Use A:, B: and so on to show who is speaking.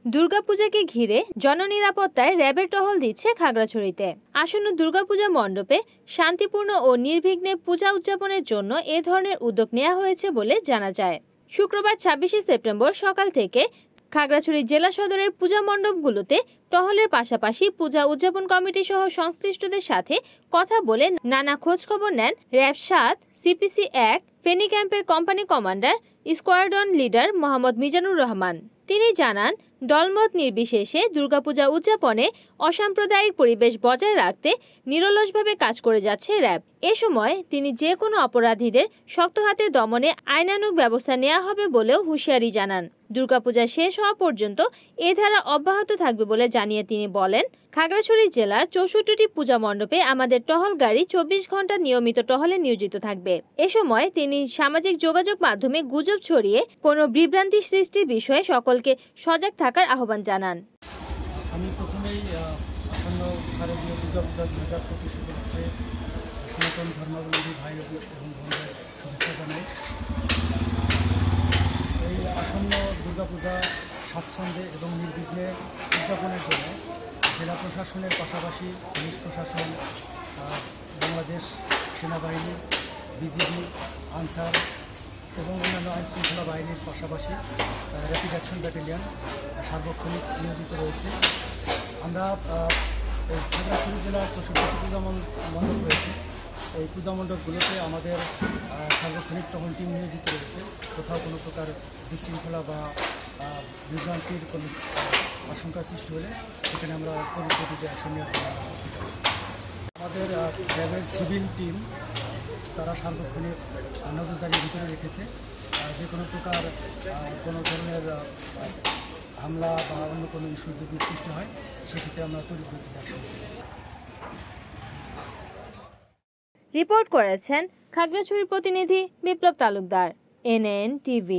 A: দুর্গাপূজাকে ঘিরে জননিরাপত্তায় র্যাবের টহল দিচ্ছে খাগড়াছড়িতে। আসন্ন দুর্গাপূজা মণ্ডপে শান্তিপূর্ণ ও নির্বিঘ্নে পূজা উদযাপনের জন্য এ ধরনের উদ্যোগ নেওয়া হয়েছে বলে জানা যায়। শুক্রবার ২৬শে সেপ্টেম্বর সকাল থেকে খাগড়াছড়ি জেলা সদরের পূজা মণ্ডপগুলোতে টহলের পাশাপাশি পূজা উদযাপন কমিটি সহ সংশ্লিষ্টদের সাথে কথা বলে নানা খোঁজখবর নেন র্যাব ৭, সিপিসি ১, ফেনী ক্যাম্পের company commander squadron leader Mohammad Mizanur Rahman. তিনি জানান, দলমত নির্বিশেষে দুর্গাপূজা উদযাপনে অসাম্প্রদায়িক পরিবেশ বজায় রাখতে নিরলসভাবে কাজ করে যাচ্ছে র্যাব। এ সময় তিনি যে কোনো অপরাধীদের শক্ত হাতে দমনে আইনানুগ ব্যবস্থা নেওয়া হবে বলেও হুঁশিয়ারি জানান। দুর্গাপূজা শেষ হওয়া পর্যন্ত এ ধারা অব্যাহত থাকবে বলে জানিয়ে তিনি বলেন, খাগড়াছড়ি জেলার ৬৪টি পূজা মণ্ডপে আমাদের টহল গাড়ি ২৪ ঘন্টা নিয়মিত টহলে নিয়োজিত থাকবে। এ সময় তিনি সামাজিক যোগাযোগ মাধ্যমে গুজব ছড়িয়ে কোনো বিভ্রান্তি সৃষ্টির বিষয়ে সকলকে সজাগ থাকার আহ্বান জানান।
B: আমি প্রথমেই আসন্ন শারদীয় দুর্গাপূজা ২০২৫ উপলক্ষে সনাতন ধর্মাবলম্বী ভাই এবং বোনদের শুভেচ্ছা জানাই। এই আসন্ন দুর্গাপূজা স্বাচ্ছন্দ্যে এবং নির্বিঘ্নে উদযাপনের জন্য জেলা প্রশাসনের পাশাপাশি পুলিশ প্রশাসন, বাংলাদেশ সেনাবাহিনী, বিজিবি, আনসার এবং অন্যান্য আইনশৃঙ্খলা বাহিনীর পাশাপাশি র্যাপিড অ্যাকশন ব্যাটালিয়ন সার্বক্ষণিক নিয়োজিত রয়েছে। আমরা খাগড়াছড়ি জেলার ৬৪টি পূজা মণ্ডপ রয়েছে। এই পূজা মণ্ডপগুলোতে আমাদের সার্বক্ষণিক টহল টিম নিয়োজিত রয়েছে। কোথাও কোনো প্রকার বিশৃঙ্খলা বা বিভ্রান্তির কোনো আশঙ্কা সৃষ্টি হলে সেখানে আমরা তড়িৎ গতিতে অ্যাকশন নেওয়ার জন্য উপস্থিত আছি। আমাদের র্যাবের সিভিল টিম তারা সার্বক্ষণিক নজরদারির ভিতরে রেখেছে। যে কোনো প্রকার কোনো ধরনের হামলা বা অন্য কোনো ইস্যু যদি সৃষ্টি হয় সেক্ষেত্রে আমরা তড়িৎ গতিতে অ্যাকশন নেব।
A: রিপোর্ট করেছেন খাগড়াছড়ির প্রতিনিধি বিপ্লব তালুকদার, NN TV।